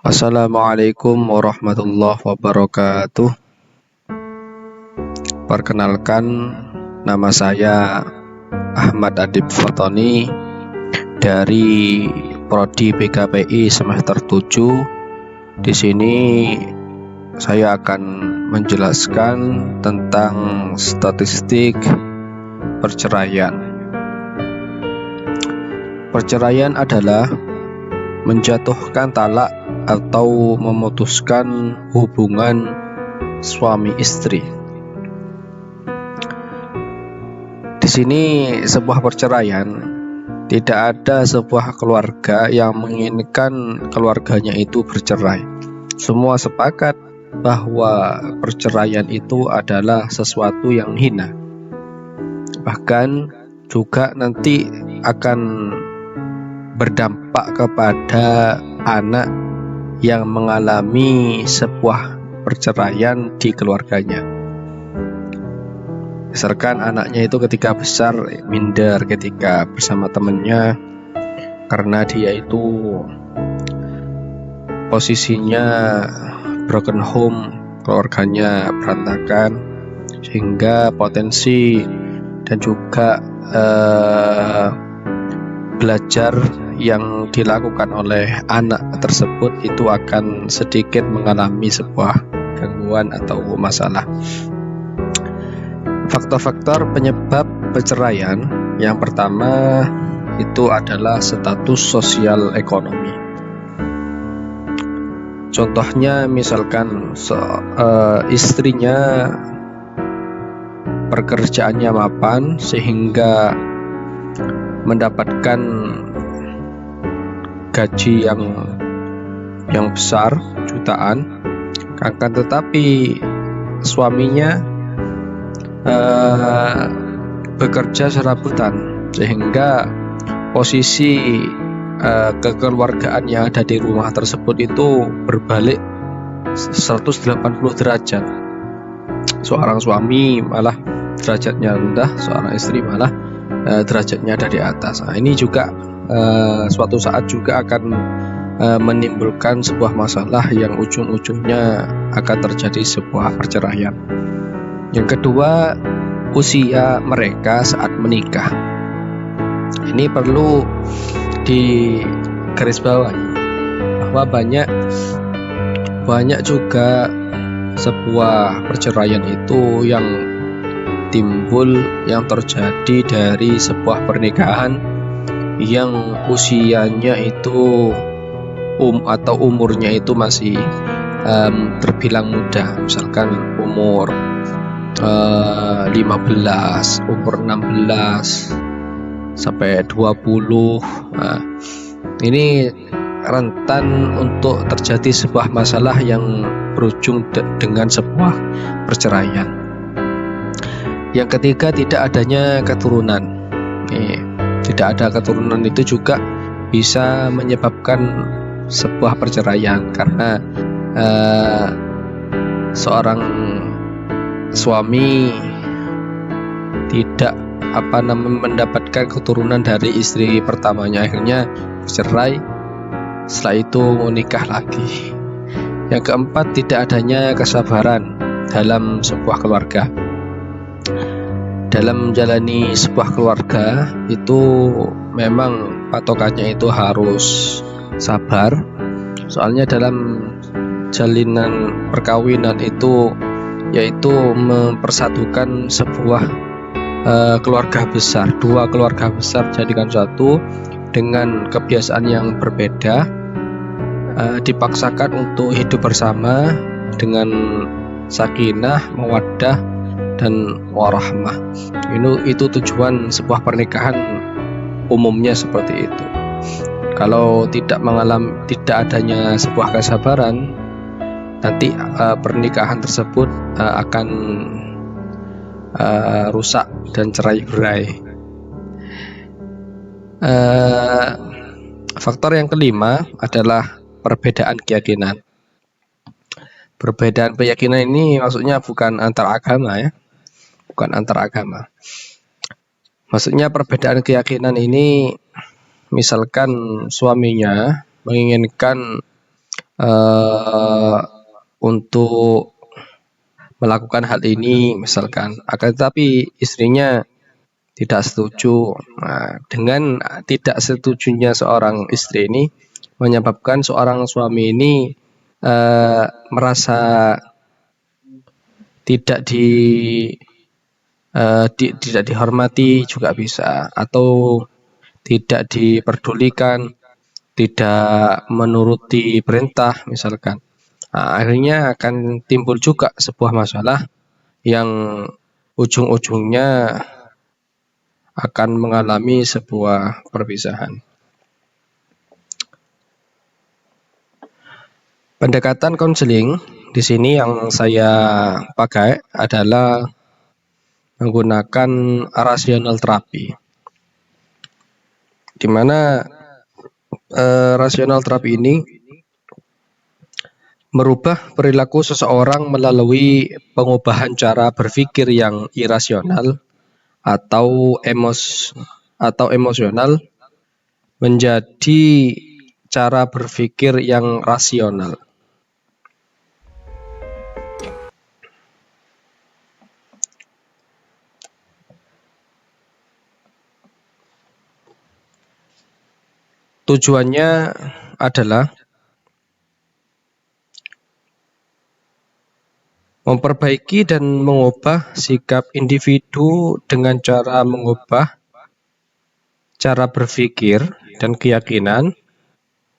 Assalamualaikum warahmatullahi wabarakatuh. Perkenalkan, nama saya Ahmad Adib Fatoni dari Prodi PKPI semester 7. Di sini saya akan menjelaskan tentang statistik perceraian. Perceraian adalah menjatuhkan talak atau memutuskan hubungan suami istri. Di sini sebuah perceraian, tidak ada sebuah keluarga yang menginginkan keluarganya itu bercerai. Semua sepakat bahwa perceraian itu adalah sesuatu yang hina. Bahkan juga nanti akan berdampak kepada anak yang mengalami sebuah perceraian di keluarganya. Misalkan anaknya itu ketika besar minder ketika bersama temannya karena dia itu posisinya broken home, keluarganya berantakan, sehingga potensi dan juga belajar yang dilakukan oleh anak tersebut itu akan sedikit mengalami sebuah gangguan atau masalah. Faktor-faktor penyebab perceraian yang pertama itu adalah status sosial ekonomi. Contohnya misalkan istrinya pekerjaannya mapan sehingga mendapatkan gaji yang besar, jutaan, akan tetapi suaminya bekerja serabutan sehingga posisi kekeluargaan yang ada di rumah tersebut itu berbalik 180 derajat. Seorang suami malah derajatnya rendah, seorang istri malah derajatnya ada di atas. Nah, ini juga suatu saat juga akan menimbulkan sebuah masalah yang ujung-ujungnya akan terjadi sebuah perceraian. Yang kedua, usia mereka saat menikah. Ini perlu digarisbawahi bahwa banyak juga sebuah perceraian itu yang timbul, yang terjadi dari sebuah pernikahan yang usianya itu atau umurnya itu masih terbilang muda, misalkan umur 15, umur 16 sampai 20. Nah, ini rentan untuk terjadi sebuah masalah yang berujung dengan sebuah perceraian. Yang ketiga, tidak adanya keturunan. Tidak ada keturunan itu juga bisa menyebabkan sebuah perceraian karena seorang suami tidak mendapatkan keturunan dari istri pertamanya, akhirnya bercerai, setelah itu menikah lagi. Yang keempat, tidak adanya kesabaran dalam sebuah keluarga. Dalam menjalani sebuah keluarga itu memang patokannya itu harus sabar, soalnya dalam jalinan perkawinan itu yaitu mempersatukan sebuah keluarga besar, dua keluarga besar jadikan satu dengan kebiasaan yang berbeda, dipaksakan untuk hidup bersama dengan sakinah, mawaddah, dan warahmah. Itu tujuan sebuah pernikahan umumnya seperti itu. Kalau tidak adanya sebuah kesabaran, nanti pernikahan tersebut akan rusak dan cerai-berai. Faktor yang kelima adalah perbedaan keyakinan. Perbedaan keyakinan ini maksudnya bukan antar agama ya, bukan antar agama. Maksudnya perbedaan keyakinan ini, misalkan suaminya menginginkan eh, untuk melakukan hal ini misalkan, akan tetapi istrinya tidak setuju. Nah, dengan tidak setujunya seorang istri ini menyebabkan seorang suami ini merasa tidak tidak dihormati juga bisa, atau tidak diperdulikan, tidak menuruti perintah misalkan. Nah, akhirnya akan timbul juga sebuah masalah yang ujung-ujungnya akan mengalami sebuah perpisahan. Pendekatan konseling di sini yang saya pakai adalah menggunakan rational terapi, di mana rational terapi ini merubah perilaku seseorang melalui pengubahan cara berpikir yang irasional atau emosional menjadi cara berpikir yang rasional. Tujuannya adalah memperbaiki dan mengubah sikap individu dengan cara mengubah cara berpikir dan keyakinan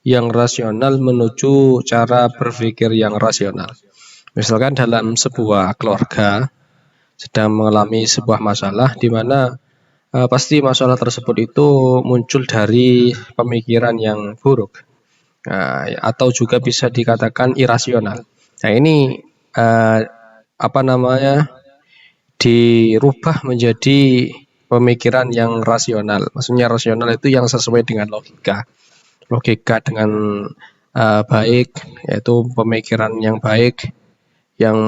yang rasional menuju cara berpikir yang rasional. Misalkan dalam sebuah keluarga sedang mengalami sebuah masalah, di mana pasti masalah tersebut itu muncul dari pemikiran yang buruk, atau juga bisa dikatakan irasional. Nah, ini dirubah menjadi pemikiran yang rasional. Maksudnya rasional itu yang sesuai dengan logika dengan baik, yaitu pemikiran yang baik yang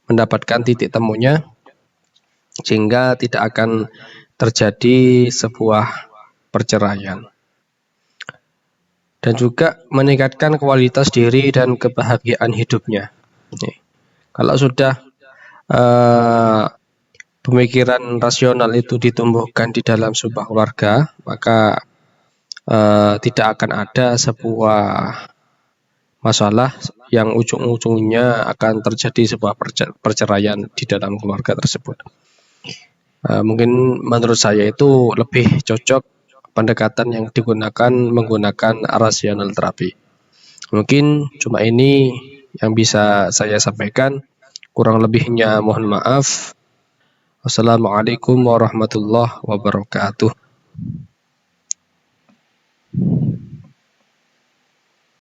mendapatkan titik temunya, sehingga tidak akan terjadi sebuah perceraian. Dan juga meningkatkan kualitas diri dan kebahagiaan hidupnya. Kalau sudah pemikiran rasional itu ditumbuhkan di dalam sebuah keluarga, maka tidak akan ada sebuah masalah yang ujung-ujungnya akan terjadi sebuah perceraian di dalam keluarga tersebut. Mungkin menurut saya itu lebih cocok pendekatan yang digunakan menggunakan rational terapi. Mungkin cuma ini yang bisa saya sampaikan. Kurang lebihnya mohon maaf. Wassalamualaikum warahmatullahi wabarakatuh.